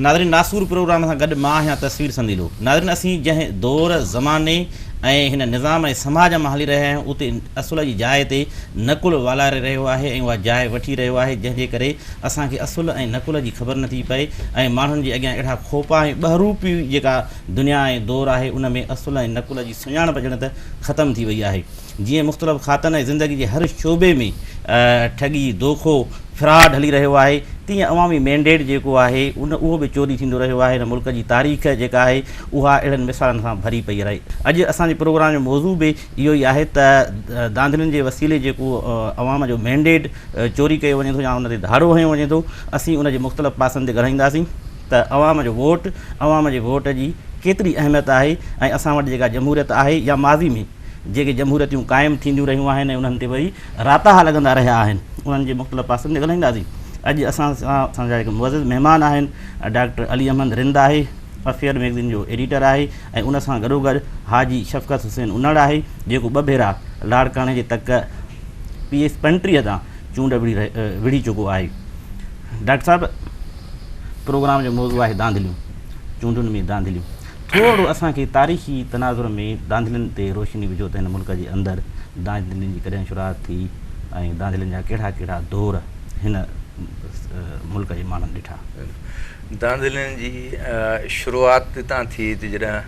नाज़रीन नासूर प्रोग्राम सां गॾु मां आहियां तस्वीर संदीलो। नाज़रीन असीं जंहिं दौर ज़माने ऐं हिन निज़ाम ऐं समाज मां हली रहिया आहियूं उते असुल जी जाइ ते नकुल वालारे रहियो आहे ऐं उहा जाइ वठी रहियो आहे, जंहिंजे करे असांखे असुल ऐं नकुल जी ख़बर नथी पए ऐं माण्हुनि जे अॻियां अहिड़ा खोपा ऐं ॿहरूपी जेका दुनिया ऐं दौर आहे उन में असुल ऐं नकुल जी सुञाणप ॼण त ख़तमु थी वई आहे। जीअं मुख़्तलिफ़ ख़ातन ऐं ज़िंदगी जे हर शोबे में ठगी धोखो फ्रॉड हली रहियो आहे, तीअं अवामी मैंडेट जेको आहे उहो बि चोरी थींदो रहियो आहे। हिन मुल्क जी तारीख़ जेका आहे उहा अहिड़नि मिसालनि सां भरी पई रहे। अॼु असांजे प्रोग्राम जो मौज़ू बि इहो ई आहे त दांधलियुनि जे वसीले जेको अवाम जो मैंडेट चोरी कयो वञे थो या उन ते धाड़ो हयो वञे थो, असीं उन जे मुख़्तलिफ़ पासनि ते ॻाल्हाईंदासीं त अवाम जो वोट, अवाम जे वोट जी केतिरी अहमियत आहे ऐं असां वटि जेका जमहूरियत आहे या माज़ी में जेके जमहूरियतूं क़ाइमु थींदियूं रहियूं आहिनि ऐं उन्हनि ते वरी राता लॻंदा रहिया आहिनि, उन्हनि जे मुख़्तलिफ़ पासनि ते ॻाल्हाईंदासीं। अॼु असांजा जेके मुअज़्ज़िज़ महिमान आहिनि, डॉक्टर अली अहमद रिंद आहे, अफेयर मैगज़ीन जो एडिटर आहे ऐं उन सां गॾोगॾु हाजी शफ़क़त हुसैन उन्नड़ आहे जेको ॿ भेरा लाड़काणे जे तक PS 35 तां चूंड विढ़ी चुको आहे। डॉक्टर साहिबु, प्रोग्राम जो मौज़ू आहे दांधलियूं, चूंडुनि में दांधलियूं। थोरो असांखे तारीख़ी तनाज़ुर में दांधलियुनि ते रोशनी विझो त हिन मुल्क जे अंदरि दांधलियुनि जी कॾहिं शुरूआति थी ऐं दांधलियुनि जा कहिड़ा कहिड़ा दौर हिन मुल्क जे माण्हुनि ॾिठा। दांधलियुनि जी शुरूआति हितां थी त जॾहिं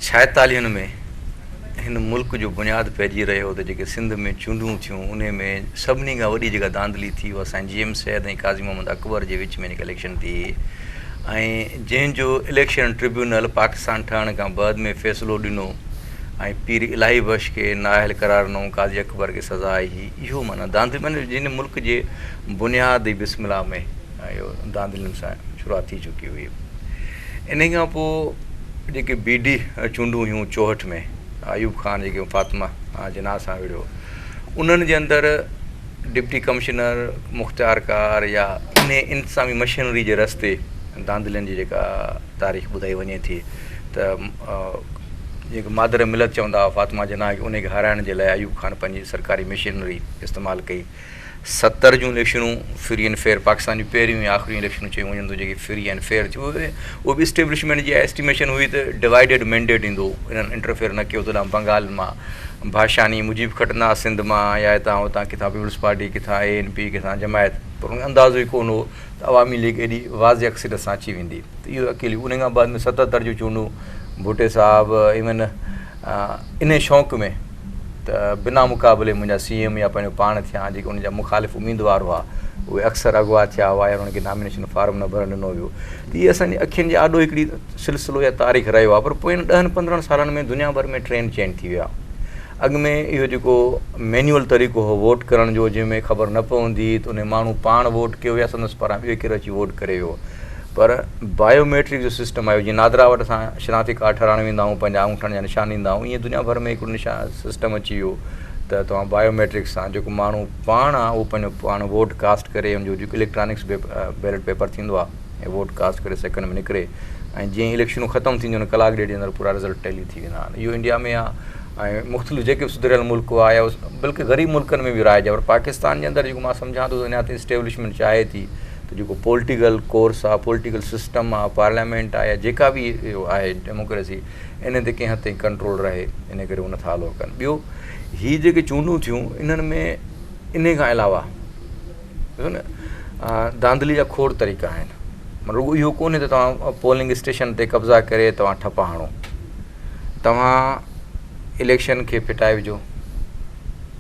46 में हिन मुल्क जो बुनियादु पइजी रहियो त जेके सिंध में चूंडूं थियूं उन में सभिनी खां वॾी जेका दांधली थी उहा साईं GM सैद ऐं काज़ी मोहम्मद अकबर जे विच में जेका इलेक्शन थी ऐं जंहिंजो इलेक्शन ट्रिब्यूनल पाकिस्तान ठहण खां बाद में फ़ैसिलो ॾिनो ऐं पीर इलाही बख़्श खे नाअहल करार ॾिनो, काज़ी अकबर खे सज़ा आई। इहो माना दांधली माना जिन मुल्क जे बुनियादी बिस्मिल्लाह में इहो दांधलियुनि सां शुरूआति थी चुकी हुई। इन खां पोइ जेके BD चूंडूं हुयूं 64 में अयूब ख़ान जेके फातिमा जिना सां विढ़ियो, उन्हनि जे अंदरि डिप्टी कमिश्नर मुख़्तियार कार या इन इंतज़ामी मशीनरी जे रस्ते दांधलियुनि जी जेका तारीख़ ॿुधाई वञे थी त जेके मादर मिलत चवंदा हुआ फातिमा जिना खे, उनखे हाराइण जे लाइ अयूब ख़ान पंहिंजी सरकारी मशीनरी इस्तेमालु कई। 70 जूं इलेक्शनूं फ्री एंड फेयर, पाकिस्तान जूं पहिरियों ऐं आख़िरी इलेक्शनूं चयूं वञनि जेकी फ्री एंड फेयर थी, उहो बि इस्टेब्लिशमेंट जी एस्टिमेशन हुई त डिवाइडेड मैंडेट ईंदो, इन्हनि इंटरफेयर न कयो तॾहिं बंगाल मां भाषानी मुजीब खटना सिंध मां या हितां हुतां किथां पीपल्स पार्टी किथां ANP किथां जमायत, पर उन अंदाज़ो ई कोन हो त अवामी लीग एॾी वाज़े अक्सरियत सां अची वेंदी। त इहो अकेली उन खां बाद में 77 जूं चूंडूं भुट्टे साहब इवन इन शौक़ में त बिना मुक़ाबले मुंहिंजा CM या पंहिंजो पाण थिया, जेके उनजा मुख़ालिफ़ उम्मीदवार हुआ उहे अक्सर अॻुवा थिया हुआ या उन्हनि खे नॉमिनेशन फार्म न भरणु ॾिनो वियो। त इहे असांजी अखियुनि जे आॾो हिकिड़ी सिलसिलो या तारीख़ रहियो आहे। पर पोइ 10-15 सालनि में दुनिया भर में ट्रेंड चेंज थी विया। अॻु में इहो जेको मैनुअल तरीक़ो हो वोट करण जो, जंहिंमें ख़बर न पवंदी त उन माण्हू पाण वोट कयो या संदसि पारां ॿियो केरु अची वोट करे वियो। पर बायोमेट्रिक जो सिस्टम आयो, जीअं नादरा वटि असां शिनाख़ती कार्ड ठाराइण वेंदा आहियूं, पंहिंजा आङूठनि जा निशान ॾींदा आहियूं, ईअं दुनिया भर में हिकिड़ो सिस्टम अची वियो त तव्हां बायोमेट्रिक सां जेको माण्हू पाण आहे उहो पंहिंजो पाण वोट कास्ट करे, उनजो जेको इलेक्ट्रॉनिक्स बैलेट पेपर थींदो आहे ऐं वोट कास्ट करे सेकेंड में निकिरे ऐं जीअं इलेक्शनूं ख़तमु थींदियूं आहिनि कलाक ॾेढ जे अंदरि पूरा रिज़ल्ट टैली थी वेंदा आहिनि। इहो इंडिया में आहे ऐं मुख़्तलिफ़ जेके बि सुधरियल मुल्क हुआ या बल्कि ग़रीब मुल्कनि में बि राइज आहे। पर पाकिस्तान जे अंदरि जेको मां सम्झां थो अञा त इस्टेब्लिशमेंट चाहे थी त जेको पॉलिटिकल कोर्स आहे, पॉलिटिकल सिस्टम आहे, पार्लियामेंट आहे या जेका बि इहो आहे डेमोक्रेसी, इन ते कंहिं हद ताईं कंट्रोल रहे, इन करे उन था हलो कनि। ॿियो हीअ जेके चूंडूं थियूं इन्हनि में इन खां अलावा ॾिसो न दांधली जा खोड़ तरीक़ा आहिनि। मतिलबु रुॻो इहो कोन्हे त तव्हां पोलिंग स्टेशन ते कब्ज़ा करे तव्हां ठपा हणो, तव्हां इलेक्शन खे फिटाए विझो,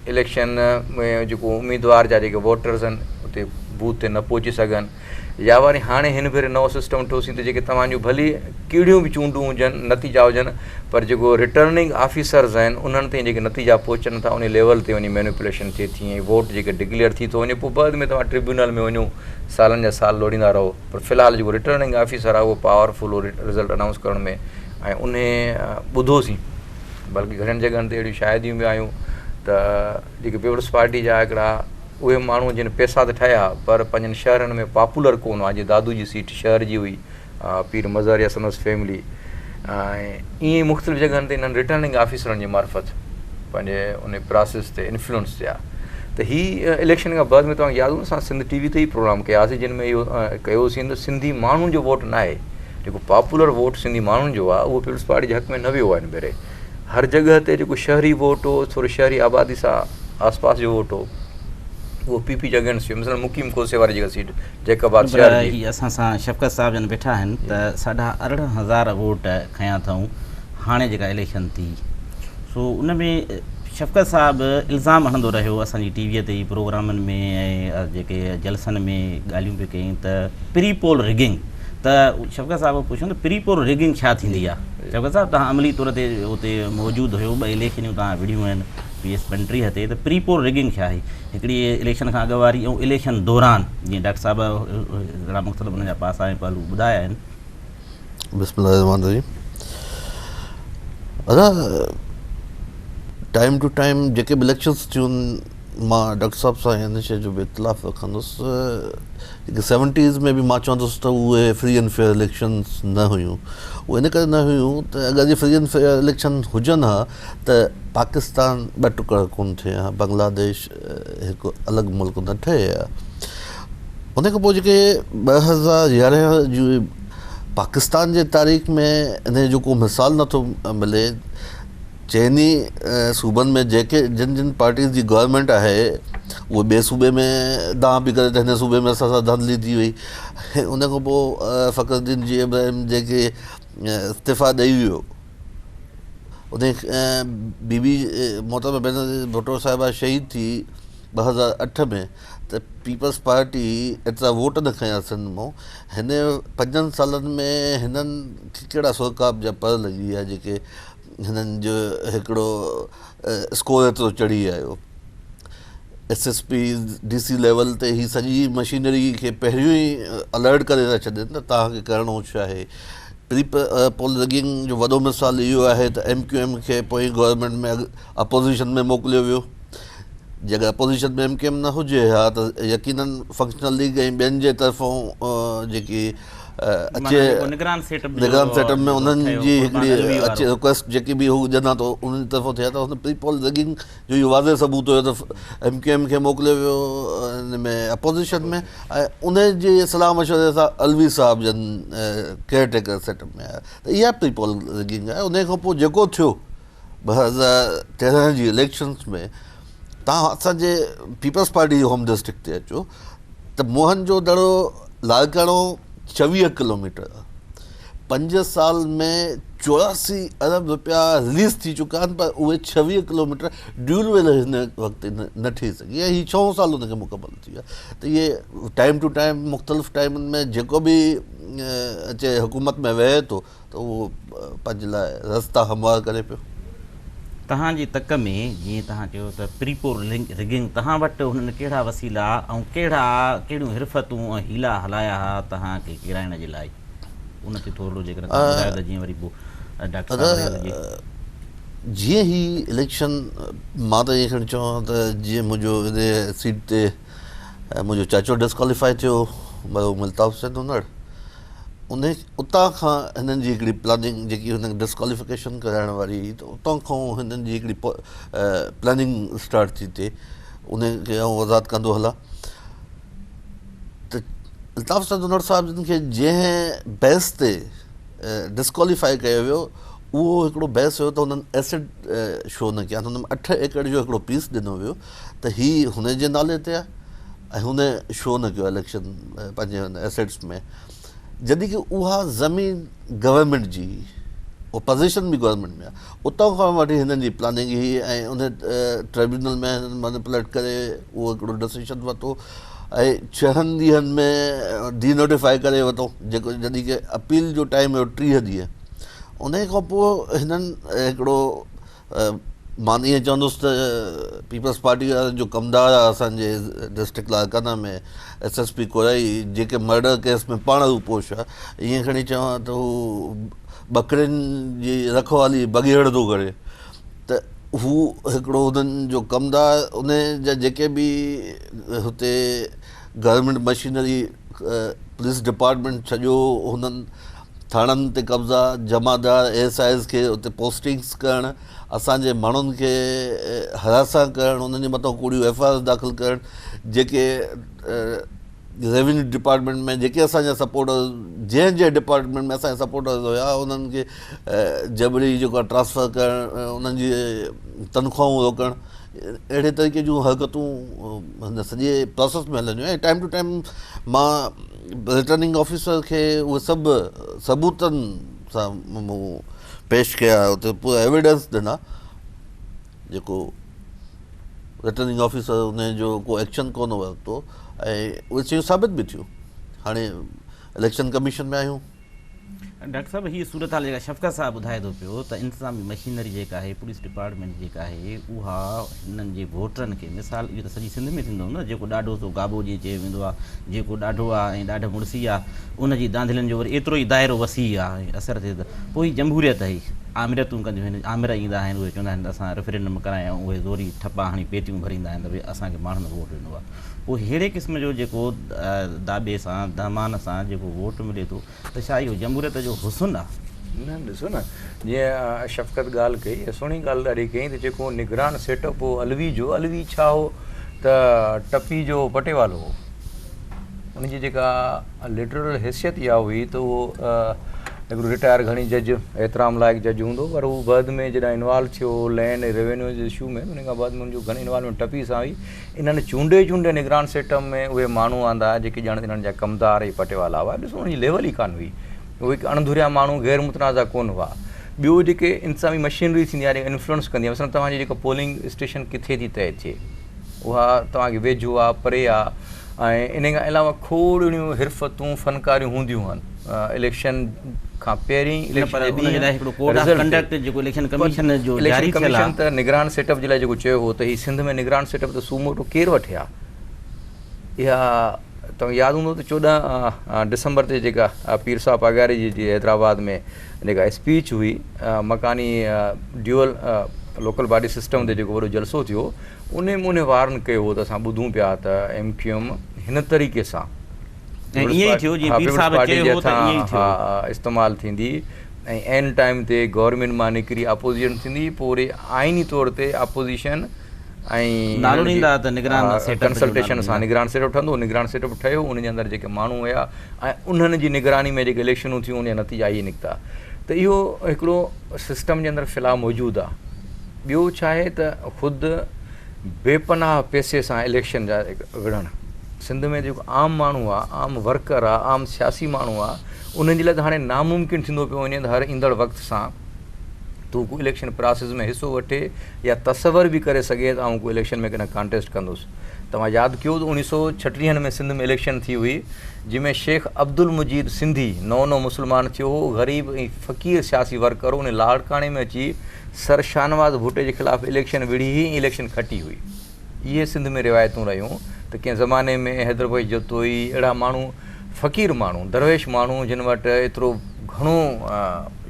इलेक्शन में जेको उम्मीदवार जा जेके वोटर्स आहिनि उते बूथ ते न पहुची सघनि, या वरी हाणे हिन भेरे नओं सिस्टम ठोसीं त जेके तव्हांजूं भली कहिड़ियूं बि चूंडूं हुजनि, नतीजा हुजनि, पर जेको रिटर्निंग ऑफिसर्स आहिनि उन्हनि ताईं जेके नतीजा पहुचनि था उन लेवल ते वञी मैनिपुलेशन थिए थी ऐं वोट जेके डिक्लेयर थी थो वञे, पोइ बाद में तव्हां ट्रिब्यूनल में वञो, सालनि जा साल लोड़ींदा रहो। पर फ़िलहालु जेको रिटर्निंग ऑफिसर आहे उहो पावरफुल हो रिज़ल्ट अनाउंस करण में, ऐं उन ॿुधोसीं बल्कि घणनि जॻहनि ते अहिड़ियूं शायदियूं बि आयूं त जेके पीपल्स पार्टी जा हिकिड़ा उहे माण्हू जिन पैसा त ठहिया पर पंहिंजनि शहरनि में पॉपुलर कोन हुआ। जीअं दादू जी सीट शहर जी हुई, पीर मज़हर या संदसि फैमिली, ऐं ईअं मुख़्तलिफ़ जॻहनि ते इन्हनि रिटर्निंग ऑफिसरनि जे मार्फत पंहिंजे उन प्रोसेस ते इन्फ्लुएंस थिया। त त हीअ इलेक्शन खां बाद में तव्हांखे यादि हूंदो असां सिंध टीवी ते ई प्रोग्राम कयासीं जिन में इहो कयोसीं त सिंधी माण्हुनि जो वोट न आहे, जेको पॉपुलर वोट सिंधी माण्हुनि जो आहे उहो पीपल्स पार्टी जे हक़ में न वियो आहे हिन भेरे। हर जॻह ते जेको शहरी वोट हो, थोरो शहरी आबादी सां आसपास जो वोट हो, उहो पीपी जे अगेंस्ट हुयो। मिसाल मुकीम कोसे वारी जेका सीट जैकाबाद शहर जी, असां सां शफ़क़त साहब जन वेठा आहिनि त 18,500 वोट खयां अथऊं हाणे जेका इलेक्शन थी। सो उन में शफ़क़त साहब इल्ज़ाम हणंदो रहियो असांजी टीवीअ ते प्रोग्रामनि में ऐं जेके जलसनि में ॻाल्हियूं पियूं कयूं त प्री पोल रिगिंग। त शफ़क़त साहब पुछूं त प्री पोल रिगिंग छा थींदी आहे? शफ़क़त साहब तव्हां अमली तौर ते उते मौजूदु हुयो, 2 इलेक्शनियूं तव्हां विड़ियूं आहिनि PS 35 ते, त प्री पोल रिगिंग छा आहे? हिकिड़ी इलेक्शन खां अॻु वारी ऐं इलेक्शन दौरान, जीअं डॉक्टर साहब अहिड़ा मुख़्तलिफ़ हुन जा पासा ऐं पहलू ॿुधाया आहिनि। बिस्मिल्लाह रहमान रहीम। टाइम टू टाइम जेके बि इलेक्शन्स थियूं मां डॉक्टर साहब सां हिन शइ जो बि इख़्तिलाफ़ रखंदुसि। जेके 70s में बि मां चवंदुसि त उहे फ्री एंड फेयर इलेक्शन्स न हुयूं। उहे इन करे न हुयूं त अगरि जे फ्री एंड फेयर इलेक्शन हुजनि हा त पाकिस्तान 2 टुकड़ा कोन थिए हा, बांग्लादेश हिकु अलॻि मुल्क न ठहे हा। उन खां पोइ जेके 2011 जी पाकिस्तान जे तारीख़ में इन जो को मिसाल नथो मिले। चइनी सूबनि में जेके जिन पार्टीज़ जी गवर्नमेंट आहे उहे ॿिए सूबे में दांह बि करे त हिन सूबे में असां सां धांधली थी वई। उन खां पोइ फ़खरुद्दीन जी इब्राहिम जेके इस्तीफ़ा ॾेई वियो, उन बीबी मोहतरमा बेनज़ीर भुट्टो साहिबा शहीद थी 2008 में, त पीपल्स पार्टी एतिरा वोट न खयां सिंध मां। हिन 5 सालनि में हिननि खे कहिड़ा सोकाब जा पर लॻी विया जेके हिननि जो हिकिड़ो स्कोर एतिरो चढ़ी आयो। SSP DC लेवल ते ही सॼी मशीनरी खे पहिरियों ई अलर्ट करे था छॾनि त तव्हांखे करिणो छा आहे। प्री पोल रिगिंग जो वॾो मिसाल इहो आहे त MQM खे पोइ गवर्नमेंट में अपोज़िशन में मोकिलियो वियो। जेकर अपोज़िशन में MQM न हुजे हा त यकीनन फंक्शनल लीग ऐं ॿियनि जे तरफ़ां जेकी अचे निगरान सेटअप में उन्हनि जी हिकिड़ी अचे रिक्वेस्ट जेकी बि हुजनि हा त उन्हनि जी तरफ़ां थिया त हुन प्री पोल रिगिंग जो इहो वाज़े सबूत हुयो त MQM खे मोकिलियो वियो हिन में अपोज़िशन में, ऐं उन जी सलाह मशवरे सां अलवी साहब जन केयरटेकर सेटअप में आया। त इहा प्री पोल रिगिंग आहे। उन खां पोइ जेको थियो 2013 जी इलेक्शन्स में, तव्हां असांजे पीपल्स पार्टी होम डिस्ट्रिक्ट ते अचो त मोहन जो दड़ो लाड़काणो 26 किलोमीटर, 5 साल में 84 अरब रुपया रिलीज़ थी चुका आहिनि, पर उहे 26 किलोमीटर ड्यूरेबल हिन वक़्तु न थी सघी ऐं हीअ 6 साल हुनखे मुकमल थी विया। त इहे टाइम टू टाइम मुख़्तलिफ़ टाइमनि में जेको बि अचे हुकूमत में वेहे थो त उहो पंहिंजे लाइ रस्ता हमवार करे पियो। तव्हांजी तक में जीअं तव्हां चयो त प्री पोल रिगिंग, तव्हां वटि हुननि कहिड़ा वसीला ऐं कहिड़ियूं हिरफ़तूं ऐं हीला हलाया हुआ तव्हांखे किराइण जे लाइ? उन ते थोरो जेकर ॿुधायो त जीअं वरी पोइ डॉक्टर साहब जीअं ही इलेक्शन, मां त इहे खणी चवां त जीअं मुंहिंजो इन सीट ते मुंहिंजो चाचो डिस्क्वालीफाई थियो, मरहूम अल्ताफ़ हुसैन हुनर, उतां खां हिननि जी हिकिड़ी प्लानिंग जेकी हुनखे डिस्क्वालीफिकेशन कराइण वारी हुई, त उतां खां हिननि जी हिकिड़ी प्लानिंग स्टार्ट थी थिए। उनखे आउं वज़ाहत कंदो हलां त अल्ताफ़ हुसैन हुनर साहिब जिन खे जंहिं बहस ते डिस्क्वालीफाई कयो वियो, उहो हिकिड़ो बहस हुयो त हुननि एसिड शो न कया। हुन में 8 एकड़ जो हिकिड़ो पीस ॾिनो वियो त हीअ हुन जे नाले ते आहे ऐं हुन शो न कयो इलेक्शन पंहिंजे हुन एसेट्स में, जॾहिं कि उहा ज़मीन गवर्नमेंट जी, उहा पोज़ीशन बि गवर्नमेंट में आहे। उतां खां वठी हिननि जी प्लानिंग हुई ऐं उन ट्रिब्यूनल में हिननि मैनिपुलेट करे उहो हिकिड़ो डिसीशन वरितो ऐं 6 ॾींहंनि में डीनोटिफाई करे वरितो, जेको जॾहिं की अपील जो टाइम हुयो 30 ॾींहं। उन खां पोइ हिननि हिकिड़ो, मां ईअं चवंदुसि त पीपल्स पार्टी वारनि जो कमदार आहे असांजे डिस्ट्रिक्ट लाड़काना में SSP कोराई, जेके मर्डर केस में पाण रूपोश आहे। ईअं खणी चवां त हू बकरियुनि जी रखवाली बग़ैर थो करे, त हू हिकिड़ो हुननि जो कमदार, उन जा जेके बि हुते गवर्नमेंट मशीनरी, पुलिस डिपार्टमेंट सॼो हुननि थाणनि ते कब्ज़ा, जमादार ASIs खे उते पोस्टिंग्स करणु, असांजे माण्हुनि खे हरासा करणु, उन्हनि जे मथां कूड़ियूं FIRs दाख़िल करणु, जेके रेवेन्यू डिपार्टमेंट में जेके असांजा सपोर्टर्स, जंहिं डिपार्टमेंट में असांजा सपोर्टर्स हुया, उन्हनि खे जबरी जेको आहे ट्रांसफर करणु, उन्हनि जी तनख़्वाहूं रोकणु, अहिड़े तरीक़े जूं हरकतूं हिन सॼे प्रोसेस में हलंदियूं ऐं टाइम टू टाइम मां रिटर्निंग ऑफिसर खे उहे सभु सबूतनि सां मूं पेश कया, उते पूरा एविडेंस ॾिना, जेको रिटर्निंग ऑफिसर उनजो को एक्शन कोन वरितो ऐं उहे शयूं साबित बि थियूं। हाणे इलेक्शन कमीशन में आहियूं। डॉक्टर साहब, हीअ सूरत हाल जेका शफ़क़त साहब ॿुधाए थो पियो त इंतिज़ामी मशीनरी जेका आहे, पुलिस डिपार्टमेंट जेका आहे, उहा हिननि जे वोटरनि खे, मिसाल इहो त सॼी सिंध में थींदो न, जेको ॾाढो सो गाबो जीअं चयो वेंदो आहे, जेको ॾाढो आहे ऐं ॾाढो मुड़सी आहे, उनजी दांधिलनि जो वरी एतिरो ई दाइरो वसी आहे ऐं असरु थिए त पोइ जमहूरियत ई आमिरतूं कंदियूं आहिनि, आमिर ईंदा आहिनि, उहे चवंदा आहिनि त असां रेफरेंडम करायूं, उहे ज़ोरी ठपा हणी पेटियूं भरींदा आहिनि त भई असांखे माण्हुनि वोट ॾिनो आहे। पोइ अहिड़े क़िस्म जो जेको दाॿे सां, दामान सां जेको वोट मिले थो, त छा इहो जमहूरियत जो हुस्न आहे? न, ॾिसो न, जीअं शफ़क़त ॻाल्हि कई, सुहिणी ॻाल्हि ॾाढी कई त जेको निगरान सेटअप हो अलवी जो, अलवी छा हो त टपी जो पटेवालो हो, उनजी जेका लिटरल हैसियत इहा हुई त उहो हिकिड़ो रिटायर घणी जज, एतिराम लाइक़ु जज हूंदो, पर उहो बाद में जॾहिं इन्वॉल्व थियो लैंड ऐं रेवेन्यू जे इशू में, उन खां बाद में उनजो घणी इन्वॉल्वमेंट टपी सां हुई। इन्हनि चूंडे निगरान सेटअप में उहे माण्हू आंदा जेके ॼण इन्हनि जा कमदार ऐं पटेवाला हुआ। ॾिसो उनजी लेवल ई कान हुई, उहे हिकु अणधुरिया माण्हू गैर मुतनाज़ा कोन हुआ। ॿियो जेके इंतिज़ामी मशीनरी थींदी आहे, जेके इन्फ्लुएंस कंदी आहे, मसलन तव्हांजी जेको पोलिंग स्टेशन किथे थी तइ थिए, उहा तव्हांखे वेझो आहे, परे आहे, ऐं इन खां अलावा खोड़ियूं हिरफ़तूं फ़नकारियूं हूंदियूं आहिनि इलेक्शन खां पहिरीं। कमीशन त निगरान सेटअप जे लाइ जेको चयो हो त हीउ सिंध में निगरान सेटअप त सूमोटो केरु वठे आहे, इहा तव्हांखे यादि हूंदो त 14 डिसंबर ते जेका पीर साहब अगारी जी हैदराबाद में जेका स्पीच हुई, मकानी ड्यूअल लोकल बॉडी सिस्टम ते जेको वॾो जलसो थियो, उन वारन कयो हो त असां ॿुधूं पिया त MQM हिन तरीक़े सां इस्तेमालु थींदी ऐं एन टाइम ते गवर्नमेंट मां निकिरी अपोज़िशन थींदी, पोइ वरी आइनी तौर ते अपोज़िशन ऐं कंसल्टेशन सां निगरान सेटअप ठहंदो। निगरान सेटअप ठहियो, उनजे अंदरि जेके माण्हू हुया ऐं उन्हनि जी निगरानी में जेके इलेक्शनूं थियूं, उन जा नतीजा इहे निकिता। त इहो हिकिड़ो सिस्टम जे अंदरि फ़िलहाल मौजूदु आहे। ॿियो छा आहे त ख़ुदि बेपनाह पैसे सां इलेक्शन जा विढ़णु, सिंध में जेको आम माण्हू आहे, आम वर्कर आहे, आम सियासी माण्हू आहे, उन्हनि जे लाइ त हाणे नामुमकिन थींदो पियो वञे त हर ईंदड़ वक़्त सां तूं को इलेक्शन प्रोसेस में हिसो वठे या तसवर बि करे सघे त आउं को इलेक्शन में कॾहिं कॉन्टेस्ट कंदुसि। तव्हां यादि कयो त 1936 में सिंध में इलेक्शन थी हुई, जंहिंमें शेख अब्दुल मुजीद सिंधी नओं मुस्लमान थियो हो, ग़रीब ऐं फ़क़ीर सियासी वर्कर, उन लाड़काणे में अची सर शाहनवाज़ भुट्टे जे ख़िलाफ़ु इलेक्शन विढ़ी ई इलेक्शन खटी हुई। इहे सिंध में रिवायतूं रहियूं त कंहिं ज़माने में हैदर भाई जतोई, अहिड़ा माण्हू फ़क़ीर माण्हू, दरवेश माण्हू, जिन वटि एतिरो घणो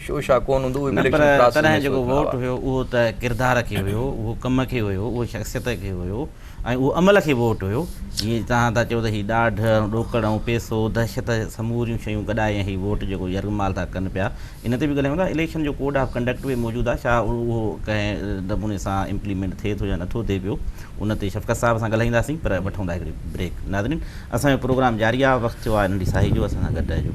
शोशा कोन हूंदो, जेको वोट हुयो उहो त किरदार खे हुयो, उहो कम खे हुयो, उहो शख़्सियत खे हुयो ऐं उहो अमल खे वोट हुयो। जीअं तव्हां था चओ त हीउ ॾाढ ॾोकड़ ऐं पैसो, दहशत, समूरियूं शयूं गॾाए ऐं हीउ वोट जेको यरगमाल था कनि पिया, इन ते बि ॻाल्हायूं था। इलेक्शन जो कोड ऑफ कंडक्ट बि मौजूदु आहे, छा उहो कंहिं नमूने सां इम्प्लीमेंट थिए थो या नथो थिए पियो, उन ते शफ़क़त साहिब सां ॻाल्हाईंदासीं, पर वठूं था हिकिड़ी ब्रेक। नाज़रीन, असांजो प्रोग्राम जारी आहे, वक़्तु थियो आहे नंढी साही जो, असां सां गॾु रहिजो।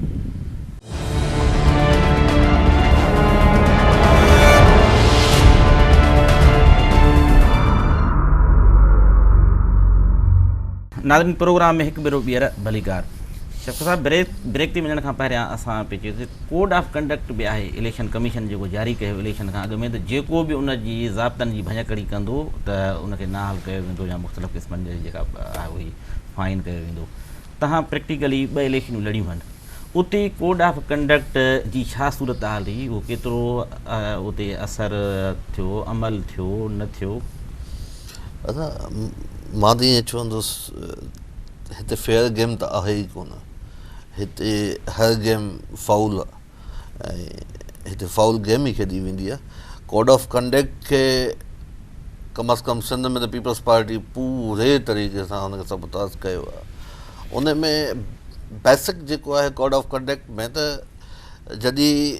नाज़रीन, प्रोग्राम में हिकु भेरो ॿीहर भलीकार। शफ़क़त साहिब, ब्रेक ते वञण खां पहिरियां असां पिए चयोसीं कोड ऑफ कंडक्ट बि आहे इलेक्शन कमीशन जेको जारी कयो इलेक्शन खां अॻु में, त जेको बि उनजी ज़ाब्तनि जी भञकड़ी कंदो त उनखे नाहल कयो वेंदो या मुख़्तलिफ़ क़िस्मनि जी जेका हुई फाइन कयो वेंदो। तव्हां प्रैक्टिकली 2 इलेक्शनूं लड़ियूं आहिनि, उते कोड ऑफ कंडक्ट जी छा सूरत हाल हुई, उहो केतिरो उते असरु थियो, अमल थियो, न थियो? असां मां त ईअं चवंदुसि, हिते फेयर गेम त आहे ई कोन, हिते हर गेम फाउल आहे ऐं हिते फाउल गेम ई खेॾी वेंदी आहे। कोड ऑफ कंडक्ट खे कम अज़ कम सिंध में त पीपल्स पार्टी पूरे तरीक़े सां हुनखे सबताज़ कयो आहे। उन में बेसिक जेको आहे कोड ऑफ कंडक्ट में त जॾहिं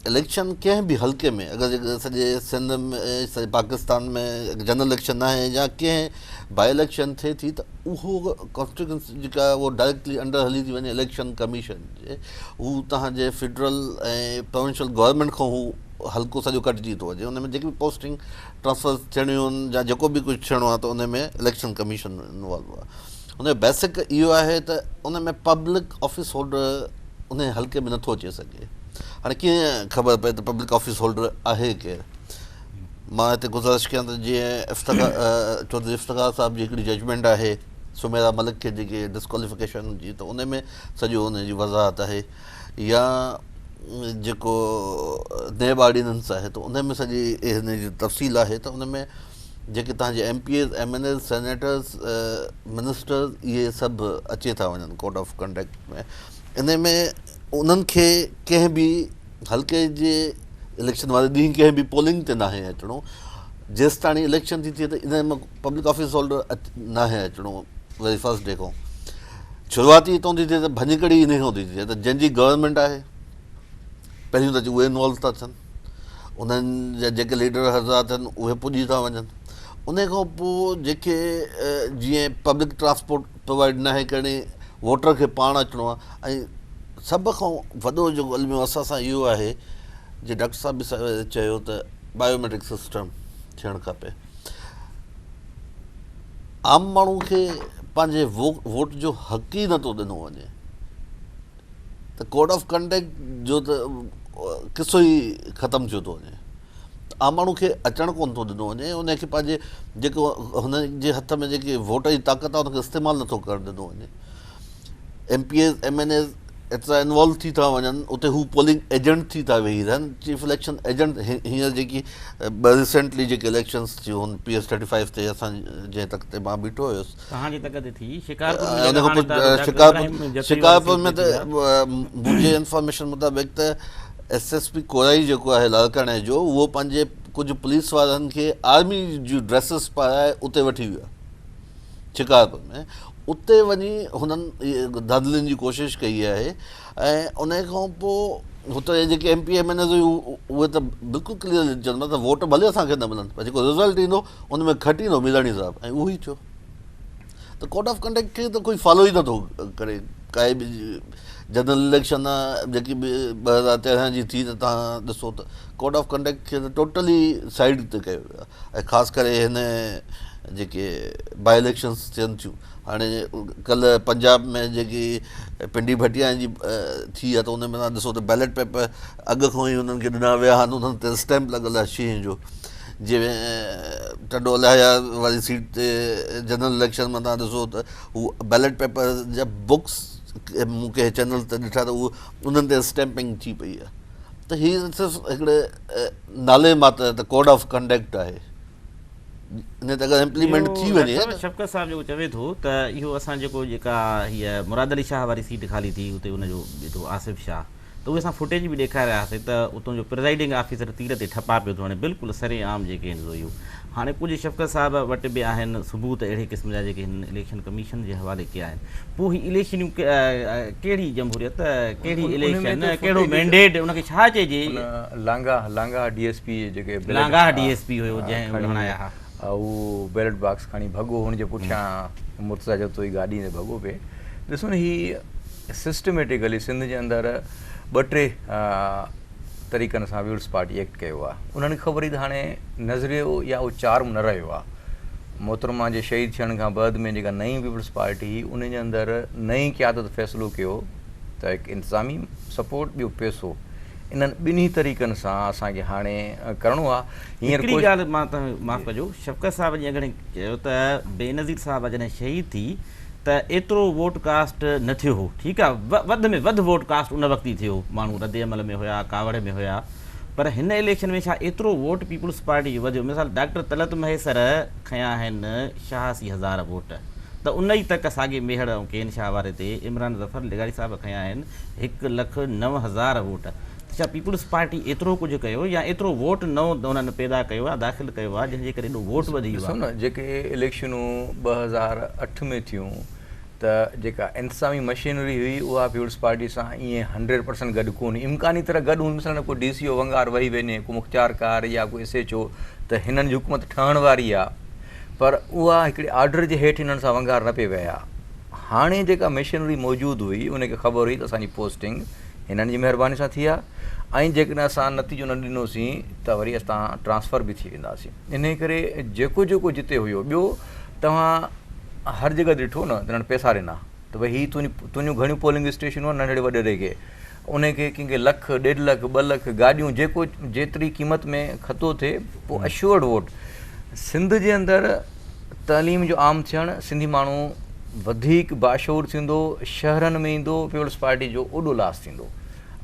इलेक्शन कंहिं बि हल्के में अगरि सॼे सिंध में सॼे पाकिस्तान में जनरल इलेक्शन आहे या कंहिं बाई इलेक्शन थिए थी त उहो कॉन्स्टिट्यूंसी जेका उहो डायरेक्टली अंडर हली थी वञे इलेक्शन कमीशन जे, हू तव्हांजे फेडरल ऐं प्रोविंशियल गवर्नमेंट खां हू हल्को सॼो कटिजी थो वञे। उन में जेकी बि पोस्टिंग ट्रांसफर थियणियूं आहिनि या जेको बि कुझु थियणो आहे त उन में इलेक्शन कमीशन इन्वॉल्व आहे। उन जो बेसिक इहो आहे त उन में पब्लिक ऑफिस होल्डर उन हल्के में नथो अची सघे। हाणे कीअं ख़बर पए त पब्लिक ऑफिस होल्डर आहे केरु? मां हिते गुज़ारिश कयां त जीअं चौधरी इफ्तिख़ार साहिब जी हिकिड़ी जजमेंट आहे सुमेरा मलिक खे जेके डिस्क्वालिफिकेशन जी, त उन में सॼो उन जी वज़ाहत आहे। या जेको नेब ऑर्डिनेंस आहे त उन में सॼी हिन जी तफ़सील आहे। त उन में जेके तव्हांजे MPs MNAs सेनेटर्स मिनिस्टर्स इहे सभु अचे था वञनि कोड ऑफ कंडक्ट में। इन में उन्हनि खे कंहिं बि हल्के जे इलेक्शन वारे ॾींहुं कंहिं बि पोलिंग ते नाहे अचिणो। जेसि ताणी इलेक्शन थी थिए त इन में पब्लिक ऑफिस होल्डर नाहे अचिणो वरी फस्ट डे खां। शुरूआती हितां थी थिए त भञकड़ी इन खां थी थिए त जंहिंजी गवर्नमेंट आहे पहिरियों त उहे इन्वॉल्व था थियनि, उन्हनि जा जेके लीडर हज़ार थियनि उहे पुॼी था वञनि। उन खां पोइ जेके जीअं पब्लिक ट्रांसपोर्ट प्रोवाइड नाहे करणी, वोटर खे पाण अचिणो आहे। ऐं सभ खां वॾो जेको अलमियो असां सां इहो आहे जे डॉक्टर साहिब बि चयो त बायोमेट्रिक सिस्टम थियणु खपे। आम माण्हू खे पंहिंजे वोट जो हक़ ई नथो ॾिनो वञे त कोड ऑफ कंडक्ट जो त किसो ई ख़तमु थियो थो वञे। आम माण्हू खे अचणु कोन थो ॾिनो वञे, उनखे पंहिंजे जेको हुनजे हथ में जेकी वोट जी ताक़त आहे उनखे इस्तेमालु नथो करणु ॾिनो वञे। MPs MNAs एतिरा इन्वॉल्व थी था वञनि, उते हू पोलिंग एजेंट थी था वेही रहनि। चीफ इलेक्शन एजेंट हींअर जेकी रिसेंटली जेके इलेक्शन्स थियूं हुन PS35 ते असां जंहिं तक ते मां बीठो हुयुसि, शिकारपुर में त मुंहिंजे इंफॉर्मेशन मुताबिक़ त SSP कोराई जेको आहे लाड़काणे जो, उहो पंहिंजे कुझु पुलिस वारनि खे आर्मी जूं ड्रेसिस पाराए उते वठी वियो आहे शिकारपुर में। उते वञी हुननि धांधलियुनि जी कोशिशि कई आहे। ऐं उन खां पोइ हुते जेके MP MNAs उहे त बिल्कुलु क्लियर चवंदा त वोट भले असांखे न मिलनि, पर जेको रिज़ल्ट ईंदो उन में घटि ईंदो मिलाणी साहिबु, ऐं उहो ई थियो। त कोड ऑफ कंडक्ट खे त कोई फॉलो ई नथो करे। काई बि जनरल इलेक्शन आहे जेकी बि 2013 जी थी, त तव्हां ॾिसो त कोड ऑफ कंडक्ट खे त टोटली साइड ते कयो वियो आहे। ऐं ख़ासि करे हिन जेके बाई इलेक्शन्स थियनि थियूं, हाणे कल्ह पंजाब में जेकी पिंडी भटिया जी थी आहे, त उन में तव्हां ॾिसो त बैलेट पेपर अॻु खां ई हुननि खे ॾिना विया आहिनि, उन्हनि ते स्टैम्प लॻल आहे शींहं जो। जीअं टडो अलाया वारी सीट ते जनरल इलेक्शन में तव्हां ॾिसो त हू बैलेट पेपर जा बुक्स मूं कंहिं चैनल ते ॾिठा त उहो उन्हनि ते स्टैंपिंग थी पई आहे। त हीअ सिर्फ़ु हिकिड़े नाले मात्र त कोड ऑफ कंडक्ट आहे। इन ते अगरि इम्प्लीमेंट थी वञे। शफ़क़त साहिब जेको चवे थो त इहो असां जेको जेका हीअ मुराद अली शाह वारी सीट ख़ाली थी, उते हुनजो ॿियो आसिफ़ शाह, त उहे असां फुटेज बि ॾेखारियासीं त उतां जो प्रिज़ाइडिंग ऑफिसर तीर ते ठपा पियो थो वञे, बिल्कुलु सरे आम जेके आहिनि इहो। हाणे कुझु शफ़क़त साहिब वटि बि आहिनि सबूत अहिड़े क़िस्म जा जेके हिन इलेक्शन कमीशन जे हवाले कया आहिनि। पोइ ही इलेक्शनियूं कहिड़ी जमहूरियत, कहिड़ी इलेक्शन, कहिड़ो मैंडेट, उनखे छा चइजे? लांगा DSP जेके लांगा DSP हुयो जंहिं हणाया हुआ, उहो बैलेट बॉक्स खणी भॻो, हुनजे पुठियां मुर्तज़ा जो तो ई गाॾी में भॻो पिए। ॾिसो न, हीअ सिस्टमेटिकली सिंध जे अंदरि 2-3 तरीक़नि सां पीपुल्स पार्टी एक्ट कयो आहे। उन्हनि खे ख़बर ई त हाणे नज़रियो या उहो चार्म न रहियो आहे। मोहतरमा जे शहीद थियण खां बाद में जेका नई पीपुल्स पार्टी हुई, उन जे अंदरि नई क़यादत फ़ैसिलो कयो त हिकु इंतिज़ामी सपोर्ट, ॿियो पैसो, इन्हनि ॿिन्ही तरीक़नि सां असांखे हाणे करिणो आहे। हींअर हिकिड़ी ॻाल्हि मां तव्हां माफ़ु कजो, शफ़क़त साहिब जी अगरि चयो त बेनज़ीर साहिब जॾहिं शहीद थी त एतिरो वोट कास्ट न थियो हो, ठीकु आहे, वधि में वधि वोट कास्ट उन वक़्तु ई थियो, माण्हू रद्द अमल में हुया, कावड़ में हुया, पर हिन इलेक्शन में छा एतिरो वोट पीपुल्स पार्टी जो वधियो? मिसाल डॉक्टर तलत महेसर खयां आहिनि 86,000 वोट, त उन ई तक साॻे मेहड़ ऐं केन शाह वारे ते इमरान ज़फ़र लिगारी साहिब खयां आहिनि 1,09,000 वोट। छा पीपुल्स पार्टी एतिरो कुझु कयो या एतिरो वोट न उन्हनि पैदा कयो आहे, दाख़िल कयो आहे, जंहिंजे करे एॾो वोट वधी वियो आहे? न, जेके इलेक्शनूं 2008 में थियूं त जेका इंतज़ामी मशीनरी हुई उहा पीपुल्स पार्टी सां ईअं 100% गॾु कोन, इम्कानी तरह गॾु हूंदी, मिसाल कोई DCO वंगार वेही वञे, को मुख़्तियार कार या कोई SHO, त हिननि जी हुकूमत ठहण वारी आहे, पर उहा हिकिड़े ऑर्डर जे हेठि हिननि सां वंगार न पिए विया। हाणे जेका मशीनरी मौजूदु हुई उनखे ख़बर हुई त असांजी पोस्टिंग हिननि जी महिरबानी सां थी आहे, ऐं जेकॾहिं असां नतीजो न ॾिनोसीं त वरी असां ट्रांसफ़र बि थी वेंदासीं। इन करे जेको जेको जिते हुयो, ॿियो तव्हां हर जॻह ॾिठो न त हिननि पैसा ॾिना त भई हीअ तुंहिंजूं घणियूं पोलिंग स्टेशनूं आहिनि नंढड़े वॾड़े खे, उनखे कंहिंखे लख, 1.5 लख, 2 लख गाॾियूं, जेको जेतिरी क़ीमत में खतो थिए, पोइ अश्योर्ड वोट। सिंध जे अंदरि तइलीम जो आम थियणु, सिंधी माण्हू वधीक बाशऊर थींदो, शहरनि में ईंदो, पीपुल्स पार्टी जो ओॾो लास थींदो।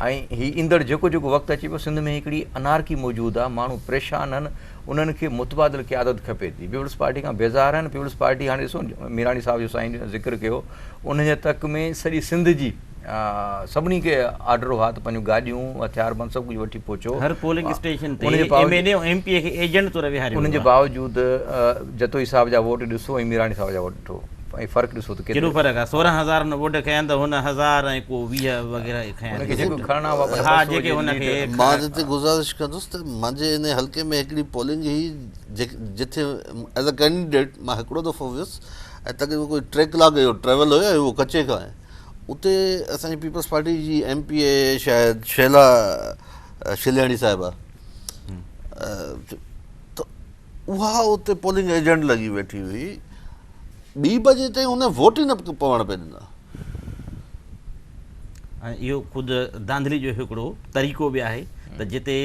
ऐं हीउ ईंदड़ जेको जेको वक़्तु अचे पियो, सिंध में हिकिड़ी अनारकी मौजूदु आहे, माण्हू परेशान आहिनि, उन्हनि खे मुतबादिल क़यादत खपे थी। पीपुल्स पार्टी खां बेज़ार आहिनि। पीपुल्स पार्टी हाणे ॾिसो मीराणी साहिब जो साईं ज़िक्र कयो, उनजे तक में सॼी सिंध जी सभिनी खे ऑर्डर हुआ त पंहिंजूं गाॾियूं, हथियारबंद सभु कुझु वठी पहुचो। हर पोलिंग स्टेशन ते MLA ऐं MP खे एजेंट तौर विहारियो। उनजे बावजूदि जतोई साहिब जा वोट ॾिसो ऐं मीराणी साहिब जा वोट ॾिठो, ऐं फ़र्क़ु ॾिसो त केतिरो फ़र्क़ु आहे। 16,000 वोट खया त हुन 1000 ऐं को 20 वग़ैरह खया। हा, जेके हुनखे मां हिते गुज़ारिश कंदुसि त मुंहिंजे इन हल्के में हिकिड़ी पोलिंग हुई जिथे एज़ अ कैंडिडेट मां हिकिड़ो दफ़ो वियुसि, ऐं तक़रीबन कोई 3 कलाक जो ट्रेवल हुयो, उहो कचे खां आहे। उते असांजी पीपल्स पार्टी जी MPA शायदि शिल्याणी साहिबा, त उहा उते पोलिंग एजेंट लॻी वेठी हुई। 2 बजे ताईं हुन वोट ई न पवण पिया ॾिना। ऐं इहो ख़ुदि धांधली जो हिकिड़ो तरीक़ो बि आहे त जिते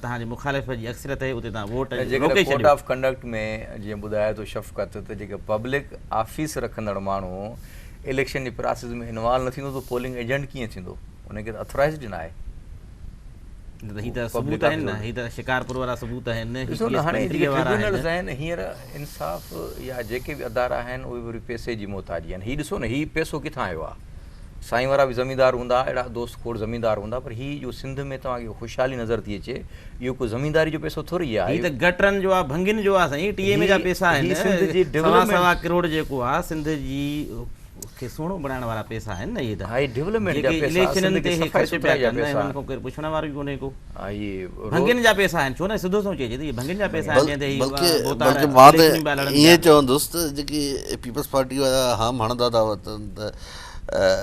तव्हांजे मुखालिफ़ जी अक्सरियत आहे उते तव्हां वोट रोके कोड ऑफ कंडक्ट में जीअं ॿुधाए थो शफ़क़त, त जेके पब्लिक ऑफिस रखंदड़ माण्हू इलेक्शन जी प्रोसेस में इन्वॉल्व न थींदो त पोलिंग एजेंट कीअं थींदो? उनखे त अथोराइज़ ॾिना आहे। ही त सबूत आहिनि न, ही त शिकारपुर वारा सबूत आहिनि। ॾिसो न, हाणे जेके ट्रिब्यूनल्स आहिनि हींअर इंसाफ़ या जेके बि अदारा आहिनि उहे वरी पैसे जी मोहताजी आहिनि। हीउ ॾिसो न, हीउ पैसो किथां आयो आहे? साईं वारा बि ज़मींदार हूंदा, अहिड़ा दोस्त खोड़ ज़मींदार हूंदा, पर हीउ जो सिंध में तव्हांखे ख़ुशहाली नज़र थी अचे, इहो को ज़मींदारी जो पैसो थोरी आहे। हीउ त गटरनि जो आहे, भंगियुनि जो आहे साईं, TMA जा पैसा आहिनि। सिंध जी डेवलपमेंट 1.25 करोड़ जेको आहे सिंध जी खे सुहिणो बणाइण वारा पैसा आहिनि न। इहे त हाई डेवलपमेंट जा पैसा, इलेक्शननि ते ख़र्च पिया कनि, हुननि खां केरु पुछण वारो बि कोन्हे को। भंगियुनि जा पैसा आहिनि, छो न सिधो सोचे अचे त भंगियुनि जा पैसा आहिनि। बल्कि मां त ईअं चवंदुसि त जेकी पीपल्स पार्टी वारा हाम हणंदा था वठनि त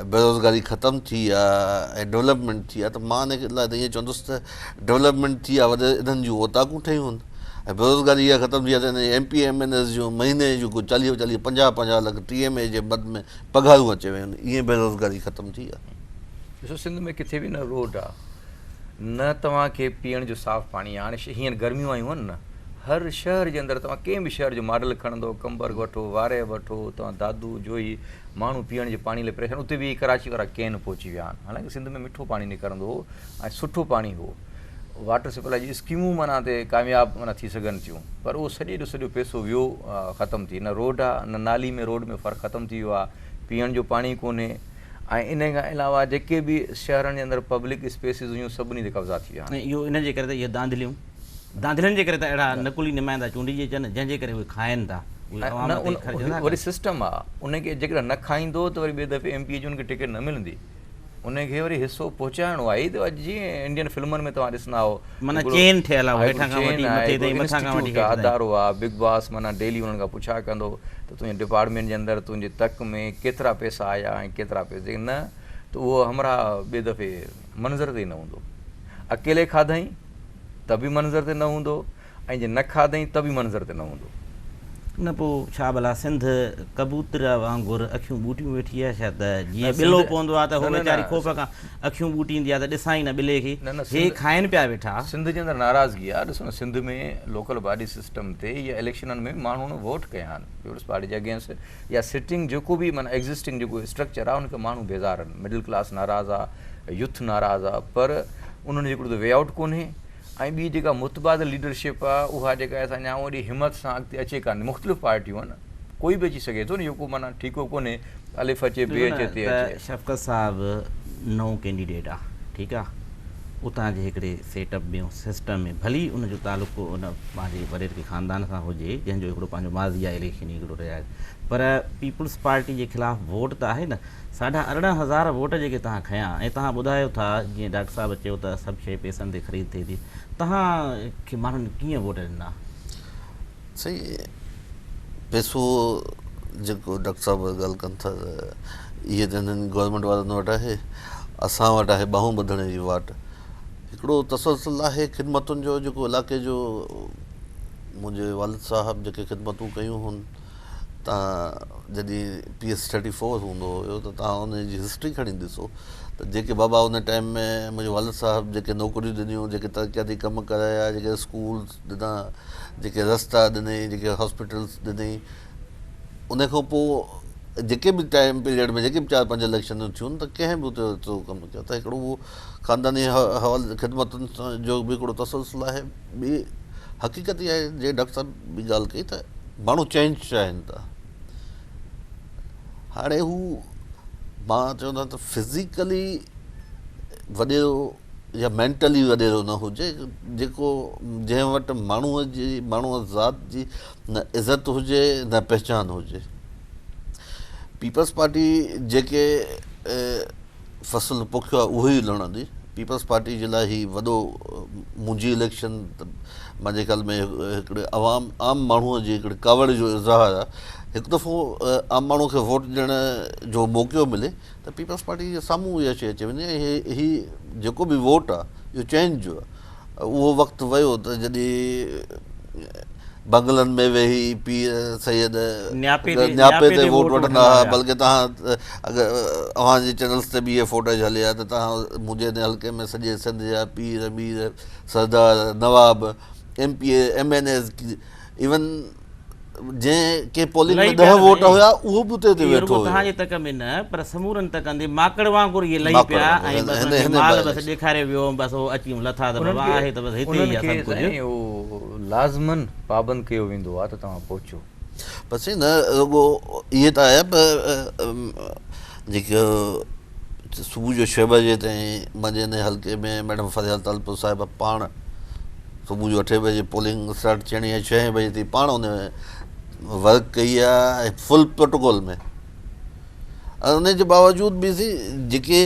बेरोज़गारी ख़तमु थी आहे ऐं डेवलपमेंट थी आहे, त मां हिन लाइ त ईअं चवंदुसि त डेवलपमेंट थी आहे, वॾे इन्हनि जूं ओताकूं ठहियूं आहिनि, ऐं बेरोज़गारी इहा ख़तमु थी आहे त हिन MP MNS जूं महीने जूं 40-50 लख TMA जे मद में पघारूं अचे वियूं आहिनि। ईअं बेरोज़गारी ख़तमु थी आहे। ॾिसो सिंध में किथे बि न रोड आहे, न तव्हांखे पीअण जो साफ़ु पाणी आहे। हाणे हींअर गर्मियूं आयूं आहिनि न, हर शहर जे अंदरि तव्हां कंहिं बि शहर जो मॉडल खणंदो, कंबरग वठो, वारे वठो, तव्हां दादू जोई, माण्हू पीअण जे पाणी लाइ परेशान। उते बि कराची वारा कैन पहुची विया आहिनि। हालांकि सिंध में मिठो पाणी निकिरंदो हो ऐं सुठो पाणी हो, वाटर सप्लाई जी स्कीमूं माना ते कामयाबु माना थी सघनि थियूं, पर उहो सॼे जो सॼो पैसो वियो, ख़तमु थी। न रोड आहे, न नाली में रोड में फ़र्क़ु ख़तमु थी वियो आहे, पीअण जो पाणी कोन्हे। ऐं इन खां अलावा जेके बि शहरनि जे अंदरि पब्लिक स्पेसिस हुयूं सभिनी ते कब्ज़ा थी विया आहिनि। इहो इन जे करे त इहे धांधलियुनि जे करे त अहिड़ा नकुली नुमाइंदा चूंडिजी अचनि, जंहिंजे करे उहे खाइनि था। वरी सिस्टम आहे, उनखे जेकॾहिं न खाईंदो त वरी ॿिए दफ़े MP जी उनखे टिकट न मिलंदी, उनखे वरी हिसो पहुचाइणो आहे। त अॼु जीअं इंडियन फिल्मनि में तव्हां ॾिसंदा हो, माना चेन ठहियल आहे, हेठां खां वठी मथे ताईं, मथां खां वठी अदारो आहे। बिग बॉस माना डेली उन्हनि खां पुछा कंदो त तुंहिंजे डिपार्टमेंट जे अंदरि तुंहिंजे तक में केतिरा पैसा आया ऐं केतिरा पैसा न, त उहो हमरा ॿिए दफ़े मंज़र ते ई न हूंदो। अकेले खाधई त बि मंज़र ते न हूंदो, ऐं जे न खाधई त बि मंज़र ते न हूंदो। न पोइ छा भला सिंध कबूतर वांगुरु अखियूं ॿूटियूं वेठी आहे छा? त जीअं ॿिलो पवंदो आहे त उहो वीचारी ख़ौफ़ खां अखियूं ॿूटींदी आहे त ॾिसां ई न ॿिले खे, हे खाइनि पिया वेठा। सिंध जे अंदरि नाराज़गी आहे। ॾिसो न, सिंध में लोकल बॉडी सिस्टम ते या इलेक्शननि में माण्हुनि वोट कया आहिनि पीपुल्स पार्टी जे अगेंस्ट, या सिटिंग जेको बि माना एग्ज़िस्टिंग जेको स्ट्रक्चर आहे उनखे माण्हू बेज़ार आहिनि। मिडिल क्लास नाराज़ आहे, यूथ नाराज़ आहे, पर उन्हनि जो हिकिड़ो त वे आउट कोन्हे। ऐं ॿी जेका मुतबादिल लीडरशिप आहे उहा जेका असां अञा वॾी हिमत सां अॻिते अचे कान्हे। मुख़्तलिफ़ पार्टियूं आहिनि, कोई बि अची सघे थो न, इहो को माना ठीकु कोन्हे अलिफ़ अचे बे अचे ते अचे। शफ़क़त साहिब नओं कैंडिडेट आहे, ठीकु आहे, उतां जे हिकिड़े सेटअप में सिस्टम में भली उनजो तालुक़ु उन पंहिंजे वॾे के ख़ानदान सां हुजे जंहिंजो हिकिड़ो पंहिंजो माज़ी आहे इलेक्शन हिकिड़ो रहिया आहे, पर पीपल्स पार्टी जे ख़िलाफ़ु वोट त आहे न। 14,500 वोट जेके तव्हां खयां ऐं तव्हां ॿुधायो था जीअं डॉक्टर साहिबु चयो त सभु शइ पैसनि ते ख़रीद थिए थी, तव्हांखे माण्हुनि कीअं वोट ॾिना? सही, पैसो जेको डॉक्टर साहिबु ॻाल्हि कनि था इहे त हिननि गवर्नमेंट वारनि वटि आहे, असां वटि आहे ॿाहूं ॿधण जी वाट। हिकिड़ो तसलसल आहे ख़िदमतुनि जो, जेको इलाइक़े जो मुंहिंजे वालिद साहबु जेके ख़िदमतूं कयूं हुन, तव्हां जॾहिं PS34 हूंदो हुयो त तव्हां उनजी हिस्ट्री खणी ॾिसो त जेके बाबा उन टाइम में मुंहिंजे वालिद साहबु जेके नौकरियूं ॾिनियूं, जेके तरक़ियाती कम कराया, जेके स्कूल्स ॾिना, जेके रस्ता ॾिनई, जेके हॉस्पिटल्स ॾिनई, उन खां पोइ जेके बि टाइम पीरियड में जेके बि 4-5 इलेक्शनूं थियूं त कंहिं बि उते एतिरो कमु कयो त हिकिड़ो उहो ख़ानदानी हवाले ख़िदमतुनि जो बि हिकिड़ो तसलसल आहे। ॿी हक़ीक़त इहा आहे, जे डॉक्टर साहिबु बि ॻाल्हि कई त माण्हू चेंज चाहिनि था। हाणे हू मां चवंदो त फिज़िकली वॾेरो या मेंटली वॾेरो न हुजे, जेको जंहिं वटि माण्हूअ ज़ात जी न इज़त हुजे न पहचान हुजे। पीपल्स पार्टी जेके फ़सुलु पोखियो आहे उहो ई लणंदी। पीपल्स पार्टी जे लाइ ही वॾो मुंहिंजी इलेक्शन मुंहिंजे ख़्याल में हिकिड़े आम माण्हूअ जी हिकिड़े कावड़ जो इज़हार आहे। हिकु दफ़ो आम माण्हू खे वोट ॾियण जो मौक़ो मिले त पीपल्स पार्टी जे साम्हूं इहा शइ अची वञे, ही जेको बि वोट आहे इहो चेंज जो आहे। उहो वक़्तु वियो त जॾहिं बंगलनि में वेही पीर सैयद न्यापे ते वोट वठंदा हुआ, बल्कि तव्हां अगरि अव्हांजे चैनल्स ते बि इहे फुटेज हले आहे त तव्हां मुंहिंजे हिन हल्के में सॼे सिंध जा पीर मीर सरदार नवाब MP MNAs इवन जंहिं पोलिंग में 10 वोट हुया उहो बि उते वेठो हुयो। तव्हांजे तक में न पर समूरनि तक में माकड़ वांगुरु इहे लही पिया ऐं माल बसि ॾेखारे वियो, बसि उहो अची लथा त बाबा आहे त बसि हिते ई आहे सभु कुझु। उहो लाज़मन पाबंद कयो वेंदो आहे त तव्हां पहुचो। बसि न रुॻो इहे त आहे, पर जेके सुबुह जो 6 बजे ताईं मुंहिंजे हिन हल्के में मैडम फरिया तालपुर साहिबा पाण सुबुह जो 8 बजे पोलिंग स्टार्ट थियणी आहे, 6 बजे ताईं पाण उन वर्क कई आहे फुल प्रोटोकॉल में। ऐं उन जे बावजूदि बि जेके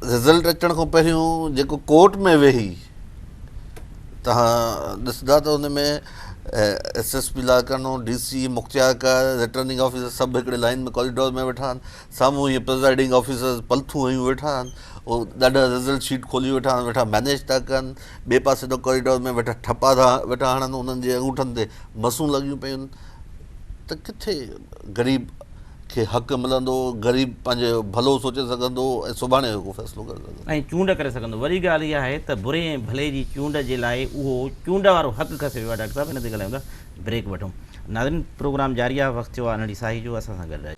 रिज़ल्ट अचण खां पहिरियों जेको कोर्ट में वेही तव्हां ॾिसंदा त उन में SSP लारकानो, DC मुख्तियारकार, रिटर्निंग ऑफिसर सभु हिकिड़े लाइन में कॉरिडोर में वेठा आहिनि। साम्हूं इहे प्रिज़ाइडिंग ऑफिसर्स पलथूं हयूं वेठा आहिनि, उहो ॾाढा रिज़ल्ट शीट खोली वेठा आहिनि, वेठा मैनेज था कनि। ॿिए पासे त कॉरिडोर में वेठा ठपा था वेठा हणनि, उन्हनि जे अंगूठनि ते मसूं लॻियूं पियूं त किथे ग़रीब खे हक़ु मिलंदो, ग़रीब पंहिंजो भलो सोचे सघंदो ऐं सुभाणे को फ़ैसिलो करे सघंदो ऐं चूंड करे सघंदो। वरी ॻाल्हि इहा आहे त बुरे ऐं भले जी चूंड जे लाइ उहो चूंड वारो हक़ु खसे वियो आहे। डॉक्टर साहिबु हिन ते ॻाल्हायूं था, ब्रेक वठूं। नाज़रीन, प्रोग्राम जारी आहे, वक़्तु थियो आहे नंढी साही जो, असां सां गॾु आहे।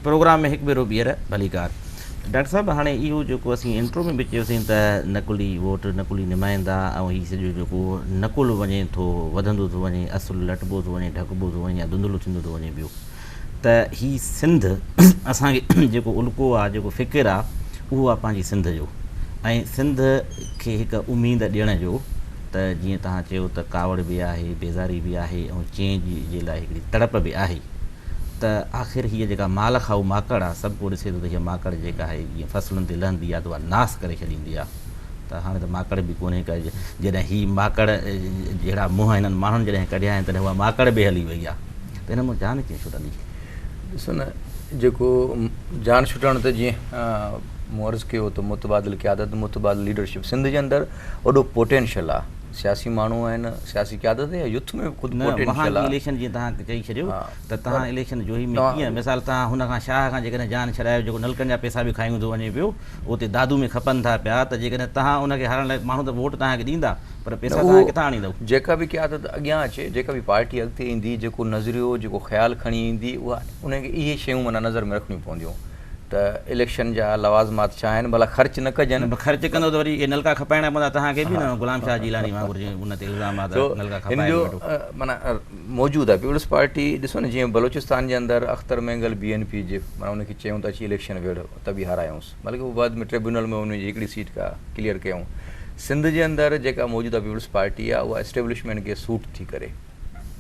प्रोग्राम में हिकु भेरो ॿीहर भलीकार। डॉक्टर साहिबु, हाणे इहो जेको असीं इंट्रो में बि चयोसीं त नकुली वोट, नकुली नुमाइंदा ऐं हीउ सॼो जेको नकुल वञे थो, वधंदो थो वञे, असुलु लटबो थो वञे, ढकबो थो वञे या धुंधलो थींदो थो वञे पियो, त हीउ सिंध असांखे जेको उल्को आहे, जेको फ़िकिर आहे, उहो आहे पंहिंजी सिंध जो। ऐं सिंध खे हिकु उमेद ॾियण जो त जीअं तव्हां चयो त कावड़ बि आहे, बेज़ारी बि आहे ऐं चेंज जे लाइ हिकिड़ी तड़प बि आहे। त आख़िर हीअ जेका माल खाऊ माकड़ आहे, सभु को ॾिसे थो त हीअ माकड़ जेका आहे जीअं फसलुनि ते लहंदी आहे त उहा नास करे छॾींदी आहे। त हाणे त माकड़ बि कोन्हे का, जॾहिं हीअ माकड़ जहिड़ा मुंहं हिननि माण्हुनि जॾहिं कढिया आहिनि तॾहिं उहा माकड़ बि हली वई आहे। त हिन मां जान कीअं छुटंदी? ॾिसो न, जेको जान छुटण त जीअं मूं अर्ज़ु कयो त मुतबादिल क़यादत, मुतबादिल लीडरशिप सिंध जे अंदरि वॾो पोटेंशियल आहे। सियासी माण्हू आहिनि, सियासी क़यादत या युथ में ख़ुदि पोटेंशियल आहे। इलेक्शन जीअं तव्हां चई छॾियो त तव्हां इलेक्शन जो ई में कीअं मिसाल तव्हां हुन खां शाह खां जेकॾहिं जान छॾायो, जेको नलकनि जा पैसा बि खायूं थो वञे पियो, उते दादू में खपनि था पिया, त जेकॾहिं तव्हां उनखे हारण लाइ माण्हू त वोट तव्हांखे ॾींदा, पर पैसा तव्हां किथां आणींदव? जेका बि क़यादत अॻियां अचे, जेका बि पार्टी अॻिते ईंदी, जेको नज़रियो, जेको ख़्यालु खणी ईंदी, उहा उनखे इहे शयूं माना नज़र में रखणियूं पवंदियूं त इलेक्शन जा लवाज़मात छा आहिनि, भला ख़र्च न कजनि। ख़र्च कंदो त वरी इहे नलका खपाइणा पवंदा तव्हांखे बि न, गुलाम शाह जीलानी वांगुरु जीअं उन ते इल्ज़ाम आहे त नलका हिन खपाए जो वठो। माना मौजूदु आहे पीपल्स पार्टी। ॾिसो न, जीअं बलोचिस्तान जे अंदरि अख़्तर मेंगल BNP जे माना उनखे चयूं त अची इलेक्शन वेड़ त बि हारायूंसि, बल्कि उहो बाद में ट्रिब्यूनल में उनजी हिकिड़ी सीट का क्लियर कयूं। सिंध जे अंदरि जेका मौजूदा पीपल्स पार्टी आहे उहा एस्टेब्लिशमेंट खे सूट थी करे,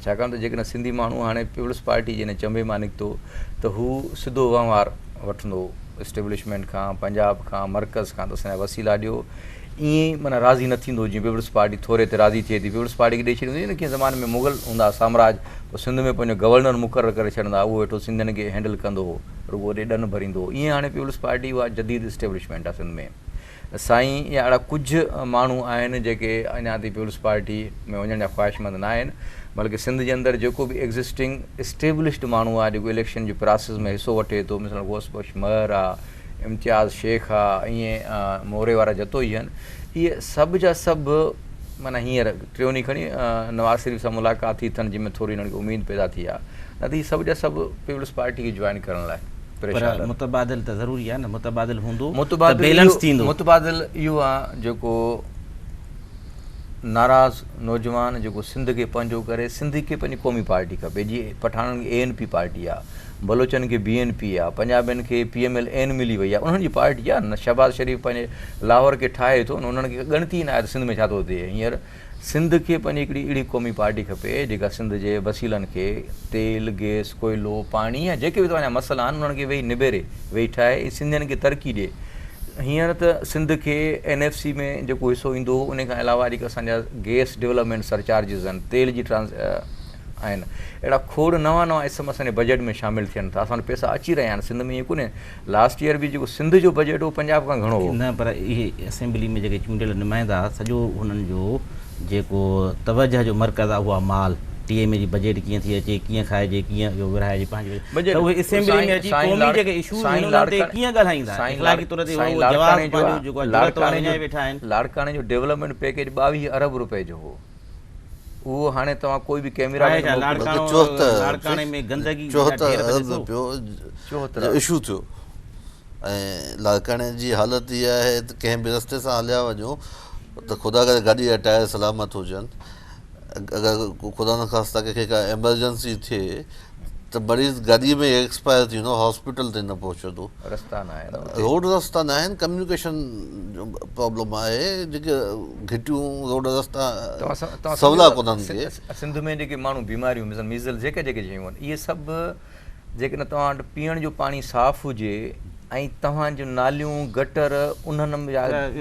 छाकाणि त जेकॾहिं सिंधी माण्हू हाणे पीपल्स पार्टी जे चंबे मां निकितो त हू सिधो वहिंवार वठंदो एस्टेब्लिशमेंट खां, पंजाब खां, मर्कज़ खां, त असांजा वसीला ॾियो। ईअं ई माना राज़ी न थींदो जीअं पीपल्स पार्टी थोरे ते राज़ी थिए थी। पीपल्स पार्टी खे ॾेई छॾींदी न, कीअं ज़माने में मुग़ल हूंदा साम्राज, पोइ सिंध में पंहिंजो गवर्नर मुक़ररु करे छॾंदा, उहो वेठो सिंधियुनि खे हैंडल कंदो हो, रुॻो ॾे ॾन भरींदो। ईअं हाणे पीपल्स पार्टी उहा जदीद एस्टेब्लिशमेंट आहे सिंध में। साईं या अहिड़ा कुझु माण्हू आहिनि जेके अञा ताईं पीपल्स पार्टी में वञण जा ख़्वाहिशमंद न आहिनि, बल्कि सिंध जे अंदरि जेको बि एग्ज़िस्टिंग एस्टेब्लिश्ड माण्हू आहे जेको इलेक्शन जे प्रोसेस में हिसो वठे थो, मिसाल गोसबख्श महर आहे, इम्तियाज़ शेख आहे, ईअं मोरे वारा जतो ई आहिनि, इहे सभु जा सभु माना हींअर टियों खणी नवाज़ शरीफ़ सां मुलाक़ात थी अथनि, जंहिंमें थोरी हिननि खे उमेदु पैदा थी आहे, न त हीअ सभु जा सभु पीपल्स पार्टी खे जॉइन करण लाइ पर मुतबादिल त ज़रूरी आहे न, मुतबादिल हूंदो मुतबादिल बैलेंस थींदो। मुतबादिल इहो आहे जेको नाराज़ नौजवान जेको सिंध खे पंहिंजो करे, सिंध खे पंहिंजी क़ौमी पार्टी खपे। जीअं पठाननि खे ANP पार्टी आहे, बलोचनि खे BNP आहे, पंजाबियुनि खे PMLN मिली वई आहे, उन्हनि जी पार्टी आहे न। शहबाज़ शरीफ़ पंहिंजे लाहौर खे ठाहे थो न, उन्हनि खे ॻणती न आहे त सिंध में छा थो थिए। हींअर सिंध खे पंहिंजी हिकिड़ी अहिड़ी क़ौमी पार्टी खपे जेका सिंध जे वसीलनि खे तेल, गैस, कोयलो, पाणी या जेके बि तव्हांजा मसइला आहिनि उन्हनि खे वेही निबेरे, वेही ठाहे सिंधियुनि खे तरक़ी ॾिए। हींअर त सिंध खे NFC में जेको हिसो ईंदो, उन खां अलावा जेके असांजा गैस डेवलपमेंट सरचार्जिस आहिनि, तेल जी आहिनि, अहिड़ा खोड़ नवां नवां इस्म असांजे बजट में शामिलु थियनि था। असां वटि पैसा अची रहिया आहिनि सिंध में, ईअं कोन्हे। लास्ट ईयर बि जेको सिंध जो बजट हो पंजाब खां घणो हो न, पर इहे असेंबली में जेके चूंडियल नुमाइंदा सॼो हुननि जो जेको तवजह जो मर्कज़ आहे उहा माल टीए में जी बजट कीअं थी अचे, कीअं खाइजे, कीअं विरहाइजे पंहिंजे बजट, उहे असेंबली में अची क़ौमी जेके इशूज़ आहिनि ते कीअं ॻाल्हाईंदा, इख़लाक़ी तौर ते जवाब पंहिंजो जेको आहे वेठा आहिनि। लाड़काणे जो डेवलपमेंट पैकेज 22 अरब रुपए जो हो, उहो हाणे तव्हां कोई बि कैमरा लाड़काणे में गंदगी 74 इशू थियो। ऐं लाड़काणे जी हालत इहा आहे त कंहिं बि रस्ते सां हलिया वञो त ख़ुदा करे गाॾी जा टायर सलामत हुजनि। अगरि ख़ुदा न ख़ास्ता कंहिंखे का एमरजेंसी थिए त मरीज़ गाॾीअ में एक्सपायर थी वेंदो, हॉस्पिटल ताईं न पहुचंदो, रस्ता न आहिनि, रोड रस्ता न आहिनि, कम्युनिकेशन जो प्रॉब्लम आहे, जेके घिटियूं रोड रस्ता सवला कोन्हनि के। सिंध में जेके माण्हू बीमारियूं मिसाल मीज़ल जेके जेके शयूं आहिनि, इहे सभु जेकॾहिं तव्हां वटि पीअण जो पाणी साफ़ु हुजे ऐं तव्हांजूं नालियूं गटर उन्हनि में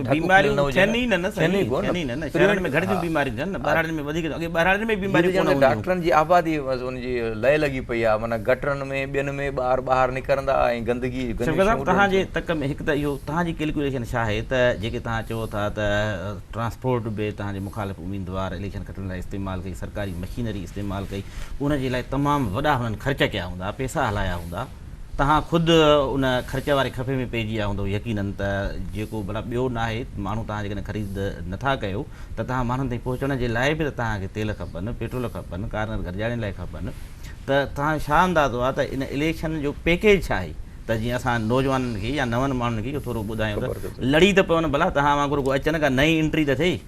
बीमारियूं थियनि ई न, शहरनि में घटि थियूं बीमारियूं थियनि न, ॿाहिरि में वधीक, अॻे ॿाहिरि में बीमारियूं कोन हुयूं। डॉक्टरनि जी आबादी उनजी लय लॻी पई आहे, माना गटरनि में ॿियनि में ॿार ॿाहिरि निकिरंदा ऐं गंदगी। तव्हांजे तक में हिकु त इहो तव्हांजी कैलकुलेशन छा आहे त जेके तव्हां चओ था त ट्रांसपोर्ट बि तव्हांजे मुखालिफ़ उम्मीदवार इलेक्शन खटण लाइ इस्तेमालु कई, सरकारी मशीनरी इस्तेमालु कई, उनजे लाइ तमामु वॾा हुननि ख़र्च कया हूंदा, पैसा हलाया हूंदा, तव्हां ख़ुदि उन ख़र्च वारे खफ़े में पइजी विया हूंदो यकीननि त जेको भला ॿियो न आहे माण्हू तव्हां जेकॾहिं ख़रीद नथा कयो त तव्हां माण्हुनि ताईं पहुचण जे लाइ बि त तव्हांखे तेल खपनि, पेट्रोल खपनि, कार गॾिजाइण लाइ खपनि, त तव्हां छा अंदाज़ो आहे त इन इलेक्शन जो पैकेज छा आहे त जीअं असां नौजवाननि खे या नवनि माण्हुनि खे इहो थोरो ॿुधायूं त लड़ी त पवनि भला, तव्हां वांगुरु को अचनि का नई एंट्री त थिए।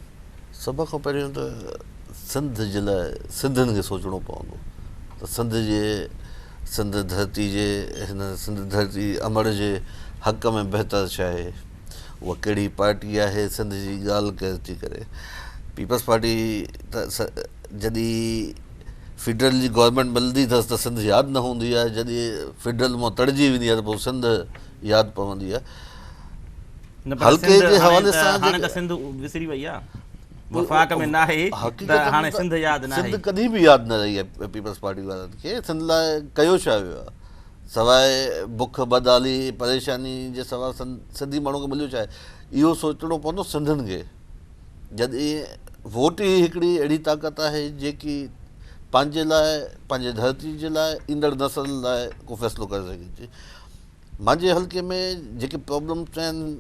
सभ खां पहिरियों त सिंध जे लाइ सिंधियुनि खे सोचणो पवंदो त सिंध धरती जे हिन सिंध धरती अमर जे हक़ में बहितर छा आहे, उहा कहिड़ी पार्टी आहे, सिंध जी ॻाल्हि केरु थी करे। पीपल्स पार्टी त जॾहिं फेडरल जी गवर्नमेंट मिलंदी अथसि त सिंध यादि न हूंदी आहे, जॾहिं फेडरल मां तड़िजी वेंदी आहे त पोइ सिंध यादि पवंदी आहे। हल्के जे हवाले सां सिंध विसरी वई आहे, वफ़ाक़ में न आहे त हाणे सिंध यादि न आहे। सिंध कॾहिं बि यादि न रही आहे पीपल्स पार्टी वारनि खे। सिंध लाइ कयो छा वियो आहे सवाइ बुख बदहाली परेशानी जे सवाइ सिंधी माण्हू खे मिलियो छा आहे, इहो सोचणो पवंदो सिंधियुनि खे। जॾहिं वोट ई हिकिड़ी अहिड़ी ताक़त आहे जेकी पंहिंजे लाइ, पंहिंजे धरती जे लाइ, ईंदड़ नसल लाइ को फ़ैसिलो करे सघे थी। मुंहिंजे हल्के में जेके प्रॉब्लम्स आहिनि,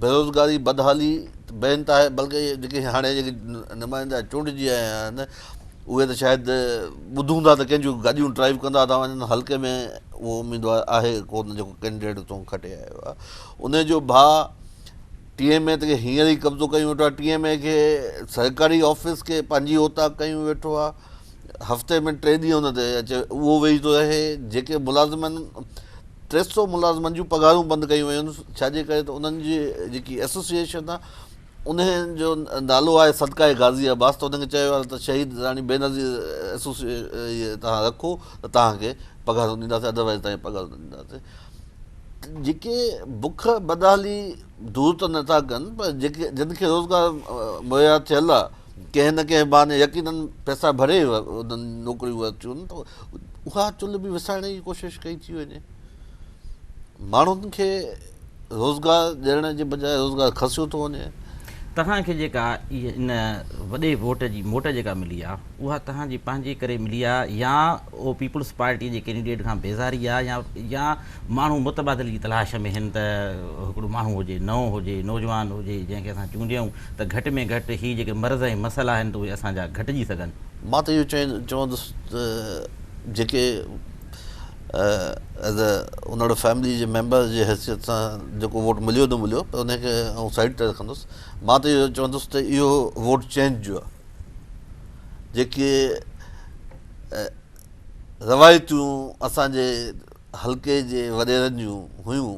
बेरोज़गारी, बदहाली बेनता आहे, बल्कि जेके हाणे जेके नुमाइंदा चूंडिजी आया आहिनि उहे त शायदि ॿुधूं था त कंहिंजूं गाॾियूं ड्राइव कंदा था वञनि, हल्के में उहो उम्मीदवार आहे कोन जेको कैंडिडेट उतां खटे आयो आहे। उन जो भाउ TMA ते हींअर ई कब्ज़ो कयूं वेठो आहे, TMA खे सरकारी ऑफिस खे पंहिंजी ओताक कयूं वेठो आहे, हफ़्ते में 3 ॾींहं हुन ते अचे उहो वेही थो रहे। जेके मुलाज़िमनि 300 मुलाज़िमनि जूं पघारूं बंदि कयूं वयूं आहिनि, छाजे करे त उन्हनि जी जेकी एसोसिएशन आहे उन जो नालो आहे सदका गाज़ी अब्बास, त उनखे चयो आहे त शहीद राणी बेनज़ीर इहे तव्हां रखो त तव्हांखे पघारूं ॾींदासीं, अदरवाइज़ तव्हांखे पघारूं न ॾींदासीं। जेके बुख बदहाली दूर त नथा कनि, पर जेके जिन खे रोज़गार मुहैया थियल आहे, कंहिं न कंहिं बहाने यकीननि पैसा भरे उन्हनि नौकिरियूं अचनि, त उहा चुल्ह बि विसाइण जी कोशिशि कई थी वञे। माण्हुनि खे रोज़गार ॾियण जे बजाए रोज़गार खसियो थो वञे। तव्हांखे जेका इहा इन वॾे वोट जी मोट जेका मिली आहे उहा तव्हांजी पंहिंजे करे मिली आहे, या उहो पीपुल्स पार्टी जे कैंडिडेट खां बेज़ारी आहे, या माण्हू मुतबादिल जी तलाश में आहिनि त हिकिड़ो माण्हू हुजे, नओं हुजे, नौजवान हुजे, जंहिंखे असां चूंडियूं त घटि में घटि हीअ जेके मर्ज़ ऐं मसइला आहिनि त उहे असांजा घटिजी सघनि। मां त इहो चवंदुसि त जेके एज़ उन फैमिली जे मेंबर जे हैसियत सां जेको वोट मिलियो न मिलियो, पर उनखे ऐं साइड ते रखंदुसि। मां त इहो चवंदुसि त इहो वोट चेंज जो आहे। जेके रवायतूं असांजे हल्के जे वॾेरनि जूं हुयूं,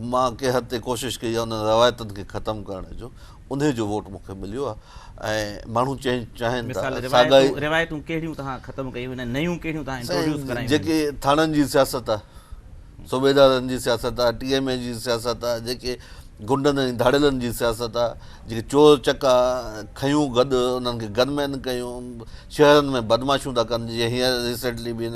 मां कंहिं हद ते कोशिशि कई आहे उन रवायतुनि खे ख़तमु करण जो, उन जो वोट मूंखे मिलियो आहे। ऐं माण्हू चेंज चाहिनि था। रिवायतूं कहिड़ियूं तव्हां ख़तमु कयूं आहिनि, नयूं कहिड़ियूं तव्हां इंट्रोड्यूस करायूं? जेके थाणनि जी सियासत आहे, सूबेदारनि जी सियासत आहे, TMA जी सियासत आहे, जेके गुंडनि ऐं धाड़ेलनि जी सियासत आहे, जेके चोर चका खयूं गॾु उन्हनि खे गनमैन कयूं, शहरनि में बदमाशियूं था कनि। जीअं हींअर रिसेंटली बि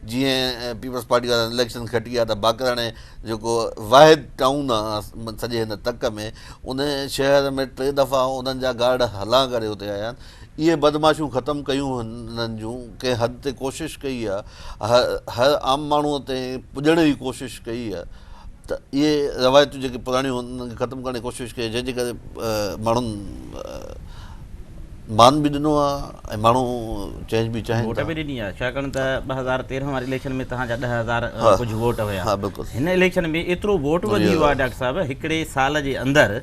जीअं पीपल्स पार्टी वारनि इलेक्शन खटी आहे त बाकराणे जेको वाहिद टाउन आहे सॼे हिन तक में, उन शहर में 3 दफ़ा उन्हनि जा गार्ड हला करे उते आया आहिनि। इहे बदमाशियूं ख़तमु कयूं हिननि जूं, कंहिं हद ते कोशिशि कई आहे, हर आम माण्हूअ ते पुॼण जी कोशिशि कई आहे। त इहे रवायतूं जेके पुराणियूं उन्हनि खे ख़तमु करण जी कोशिशि कई, जंहिंजे करे माण्हुनि मान बि ॾिनो आहे ऐं माण्हू चेंज बि चाहिनि। वोट बि ॾिनी आहे, छाकाणि त 2013 वारे इलेक्शन में तव्हांजा 10,000 कुझु वोट हुया। हा बिल्कुलु। हिन इलेक्शन में एतिरो वोट वधी वियो आहे डॉक्टर साहिबु, हिकिड़े साल जे अंदरि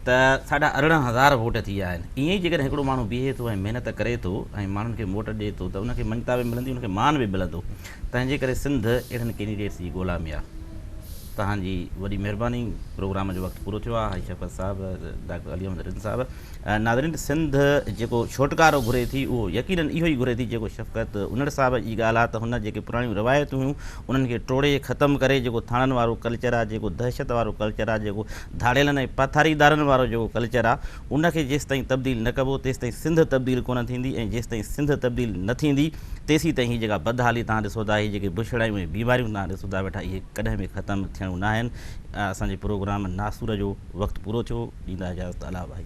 त 18,500 वोट थी विया आहिनि। ईअं ई जेकॾहिं हिकिड़ो माण्हू बीहे थो ऐं महिनत करे थो ऐं माण्हुनि खे वोट ॾिए थो त उनखे मञता बि मिलंदी, उनखे मान बि मिलंदो। तंहिंजे करे सिंध अहिड़नि कैंडिडेट्स जी ॻोल्हा में आहे। तव्हांजी वॾी महिरबानी। प्रोग्राम जो वक़्तु पूरो थियो आहे। हाई शफ़क़त साहिबु, डॉक्टर अली अहमद रिज़ साहिबु। नाज़रीन, सिंध जेको छोटकारो घुरे थी उहो यकीनन इहो ई घुरे थी जेको शफ़क़त उनड़ साहिब जी ॻाल्हि आहे, त हुन जेके पुराणियूं रवायतूं हुयूं उन्हनि खे टोड़े ख़तमु करे जेको थाणनि वारो कल्चर आहे, जेको दहशत वारो कल्चर आहे, जेको धाड़ेलनि ऐं पथारीदारनि वारो जेको कल्चर आहे, उनखे जेसि ताईं तब्दील न कबो तेसि ताईं सिंध तब्दील कोन थींदी। ऐं जेसि ताईं सिंध तब्दील न थींदी तेसीं ताईं हीअ जेका बदहाली तव्हां ॾिसो था, हीअ जेके बुछड़ायूं ऐं बीमारियूं तव्हां ॾिसो था वेठा, इहे कॾहिं बि ख़तमु थियणियूं न आहिनि। असांजे प्रोग्राम नासूर जो वक़्तु पूरो थियो। ॾींदा इजाज़त। अला भाई।